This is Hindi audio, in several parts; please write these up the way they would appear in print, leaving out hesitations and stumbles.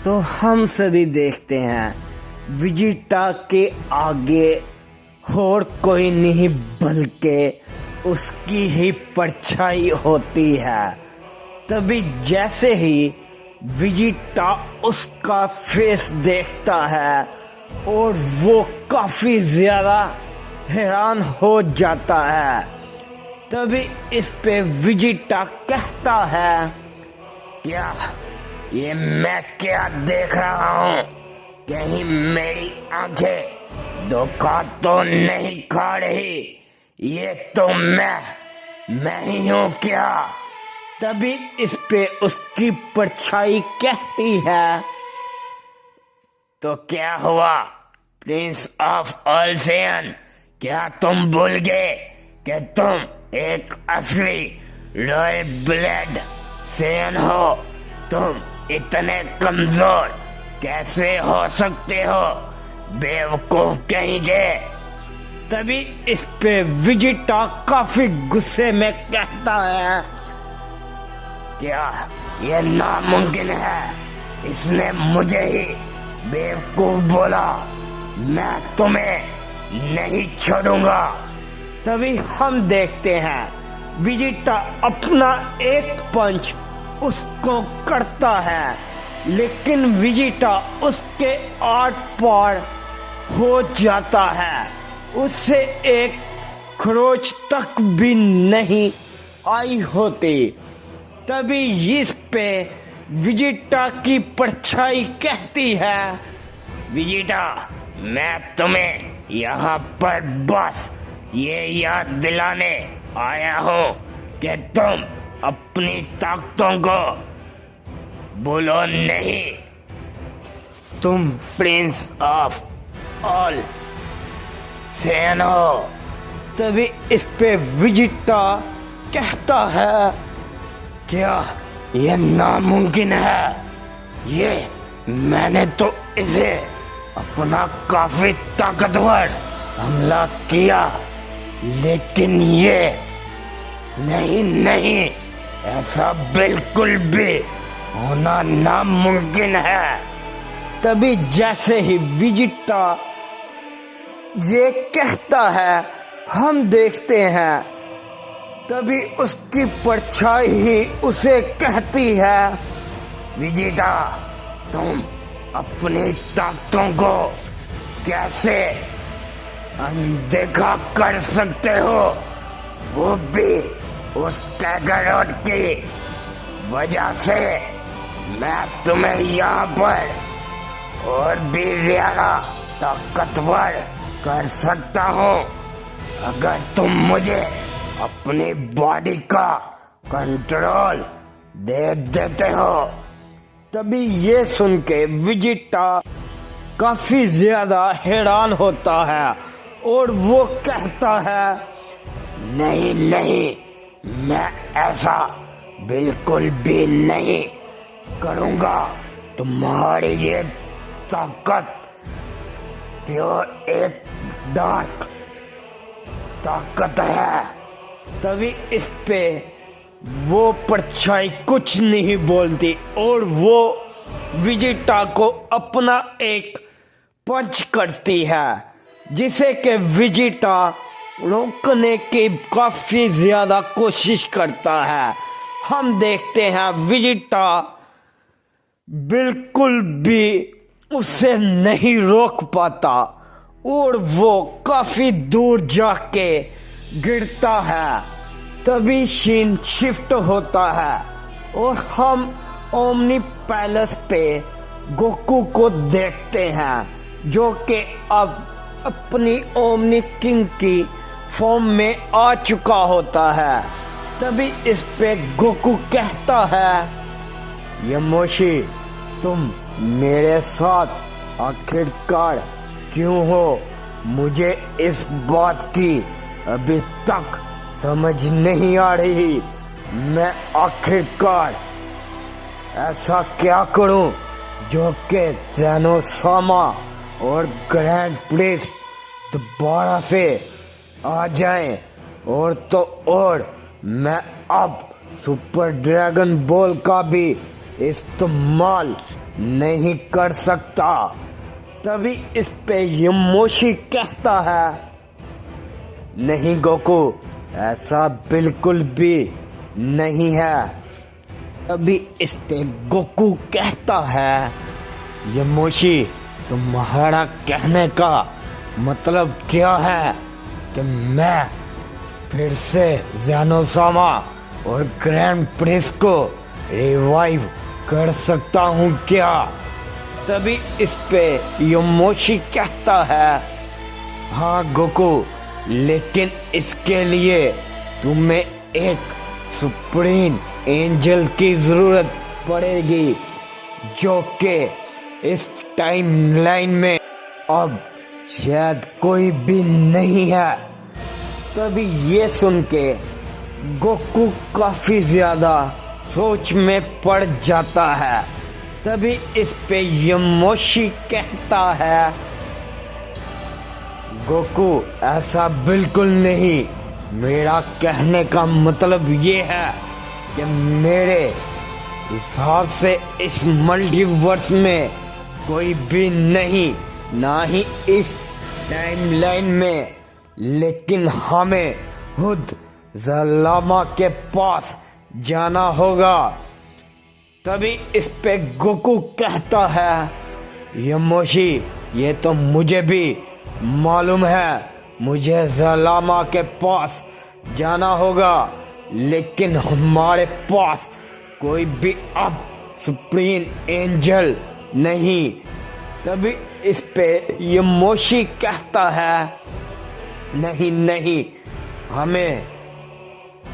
तो हम सभी देखते हैं विजिटा के आगे और कोई नहीं बल्कि उसकी ही परछाई होती है। तभी जैसे ही विजिटा उसका फेस देखता है और वो काफी ज्यादा हैरान हो जाता है। तभी इस पे विजिटा कहता है, क्या ये मैं क्या देख रहा हूँ? कहीं मेरी आंखें धोखा तो नहीं खा रही? ये तो मैं ही हूँ क्या? तभी इस पे उसकी परछाई कहती है, तो क्या हुआ प्रिंस ऑफ ऑल्सियन, क्या तुम भूल गए कि तुम एक असली रॉयल ब्लड सेन हो? तुम इतने कमजोर कैसे हो सकते हो, बेवकूफ कहेंगे? तभी इस पे विजिटा काफी गुस्से में कहता है, क्या ये नामुमकिन है? इसने मुझे ही बेवकूफ बोला, मैं तुम्हें नहीं छोड़ूंगा। तभी हम देखते हैं विजिटा अपना एक पंच उसको करता है, लेकिन विजिटा उसके आर पार हो जाता है। उससे एक खरोच तक भी नहीं आई होती। तभी इस पे विजिटा की परछाई कहती है, विजिटा, मैं तुम्हें यहाँ पर बस ये याद दिलाने आया हूँ कि तुम अपनी ताकतों को भूलो नहीं। तुम प्रिंस ऑफ ऑल सेन हो। तभी इस पे विजिटा कहता है, क्या यह नामुमकिन है? ये मैंने तो इसे अपना काफी ताकतवर हमला किया, लेकिन ये नहीं, ऐसा बिल्कुल भी होना नामुमकिन है। तभी जैसे ही विजिटा ये कहता है, हम देखते हैं तभी उसकी परछाई ही उसे कहती है, विजिटा, तुम अपनी ताकतों को कैसे अनदेखा कर सकते हो? वो भी उस कैगरोट की वजह से। मैं तुम्हें यहाँ पर और भी ज्यादा ताकतवर कर सकता हूँ अगर तुम मुझे अपनी बॉडी का कंट्रोल दे देते हो। तभी ये सुन के विजिटा काफी ज्यादा हैरान होता है और वो कहता है, नहीं, मैं ऐसा बिल्कुल भी नहीं करूँगा। तुम्हारी ये ताकत प्योर एक डार्क ताकत है। तभी इस पे वो परछाई कुछ नहीं बोलती और वो विजिटा को अपना एक पंच करती है, जिसे कि विजिटा रोकने की काफी ज्यादा कोशिश करता है। हम देखते हैं विजिटा बिल्कुल भी उसे नहीं रोक पाता और वो काफी दूर जाके गिरता है। तभी सीन शिफ्ट होता है और हम ओमनी पैलेस पे गोकू को देखते हैं, जो कि अब अपनी ओमनी किंग की फॉर्म में आ चुका होता है। तभी इस पे गोकू कहता है, यमोशी, तुम मेरे साथ आखिरकार क्यों हो? मुझे इस बात की अभी तक समझ नहीं आ रही। मैं आखिरकार ऐसा क्या करूं जो कि ज़ेनोसामा और ग्रैंड प्रिंस दोबारा से आ जाएं? और तो और मैं अब सुपर ड्रैगन बॉल का भी इस्तेमाल नहीं कर सकता। तभी इस पे यमोशी कहता है, नहीं गोकू, ऐसा बिल्कुल भी नहीं है। तभी इस पे गोकू कहता है, यमोशी, तुम्हारा कहने का मतलब क्या है कि मैं फिर से ज़ेनोसामा और ग्रैंड प्रिंस को रिवाइव कर सकता हूँ क्या? तभी इस पे यमोशी कहता है, हाँ गोकू, लेकिन इसके लिए तुम्हें एक सुप्रीम एंजल की ज़रूरत पड़ेगी जो कि इस टाइमलाइन में अब शायद कोई भी नहीं है। तभी ये सुन के गोकू काफी ज्यादा सोच में पड़ जाता है। तभी इस पे यमोशी कहता है, गोकू, ऐसा बिल्कुल नहीं। मेरा कहने का मतलब ये है कि मेरे हिसाब से इस मल्टीवर्स में कोई भी नहीं, ना ही इस टाइमलाइन में, लेकिन हमें खुद ज़लामा के पास जाना होगा। तभी इस पे गोकू कहता है, यमोशी, ये तो मुझे भी मालूम है, मुझे ज़लामा के पास जाना होगा, लेकिन हमारे पास कोई भी अब सुप्रीम एंजल नहीं। तभी इस पे यमोशी कहता है, नहीं नहीं, हमें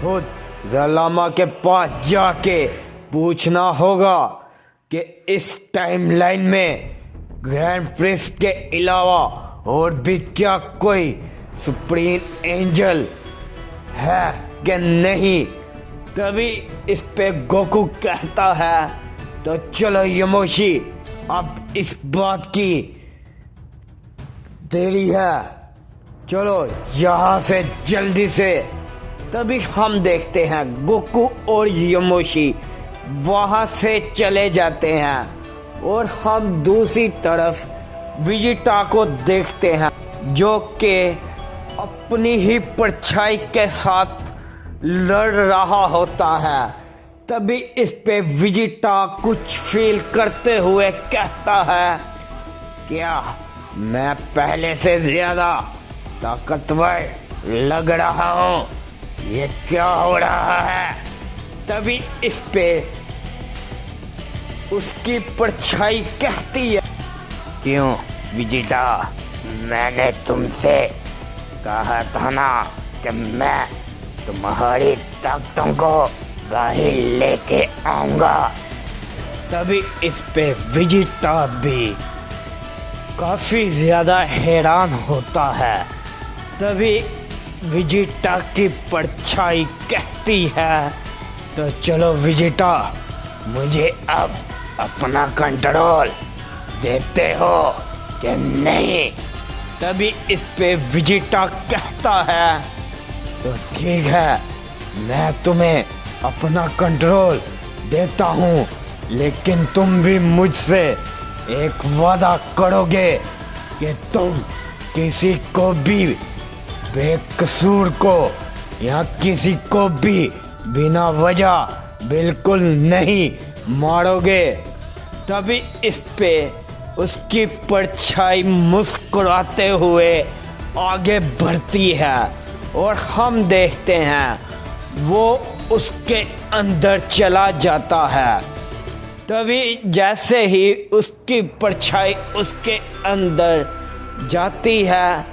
खुद ज़लामा के पास जाके पूछना होगा कि इस टाइमलाइन में ग्रैंड प्रिंस के अलावा और भी क्या कोई सुप्रीम एंजल है कि नहीं। तभी इस पे गोकू कहता है, तो चलो यमोशी, अब इस बात की देरी है, चलो यहाँ से जल्दी से। तभी हम देखते हैं गोकू और यमोशी वहाँ से चले जाते हैं और हम दूसरी तरफ विजिटा को देखते हैं जो कि अपनी ही परछाई के साथ लड़ रहा होता है। तभी इस पे विजिटा कुछ फील करते हुए कहता है, क्या मैं पहले से ज्यादा ताकतवर लग रहा हूँ? ये क्या हो रहा है? तभी इस पे उसकी परछाई कहती है, क्यों विजिटा, मैंने तुमसे कहा था ना कि मैं तुम्हारी ताकतों को बाहर लेके आऊंगा। तभी इस पे विजिटा भी काफी ज्यादा हैरान होता है। तभी विजिटा की परछाई कहती है, तो चलो विजिटा, मुझे अब अपना कंट्रोल देते हो कि नहीं? तभी इस पे विजिटा कहता है, तो ठीक है, मैं तुम्हें अपना कंट्रोल देता हूँ, लेकिन तुम भी मुझसे एक वादा करोगे कि तुम किसी को भी बेकसूर को या किसी को भी बिना वजह बिल्कुल नहीं मारोगे। तभी इस पे उसकी परछाई मुस्कुराते हुए आगे बढ़ती है और हम देखते हैं वो उसके अंदर चला जाता है। तभी जैसे ही उसकी परछाई उसके अंदर जाती है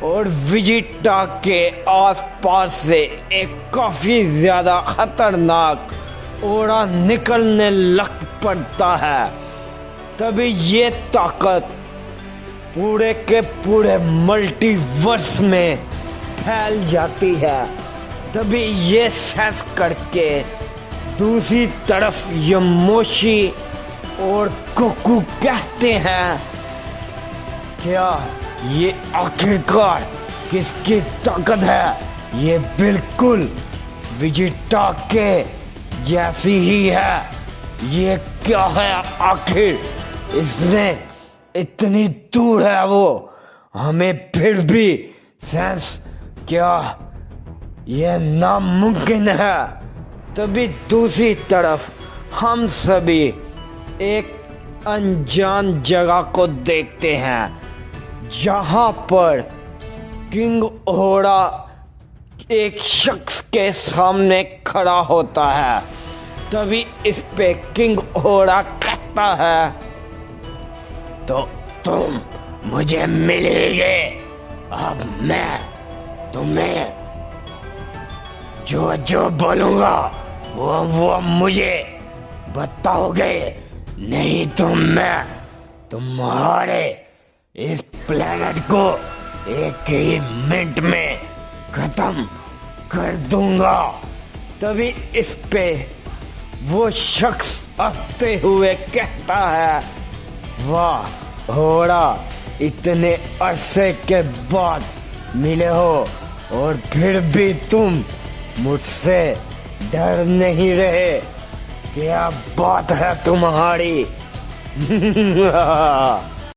और विजिटा के आसपास से एक काफी ज्यादा खतरनाक ओरा निकलने लग पड़ता है। तभी ये ताकत पूरे के पूरे मल्टीवर्स में फैल जाती है। तभी ये सेंस करके दूसरी तरफ यमोशी और गोकू कहते हैं, क्या ये आखिरकार किसकी ताकत है? ये बिल्कुल विजिटा के जैसी ही है। ये क्या है आखिर? इसमें इतनी दूर है वो, हमें फिर भी सेंस क्या यह नामुमकिन है। तभी दूसरी तरफ हम सभी एक अनजान जगह को देखते हैं जहां पर किंग ओहरा एक शख्स के सामने खड़ा होता है। तभी इस पे किंग ओहरा कहता है, तो तुम मुझे मिलोगे, अब मैं तुम्हें जो जो बोलूंगा वो मुझे बताओगे, नहीं तो मैं तुम्हारे इस प्लेनेट को एक ही मिनट में खत्म कर दूंगा। तभी इस पे वो शख्स हंसते हुए कहता है, वाह ओहरा, इतने अरसे के बाद मिले हो और फिर भी तुम मुझसे डर नहीं रहे, क्या बात है तुम्हारी।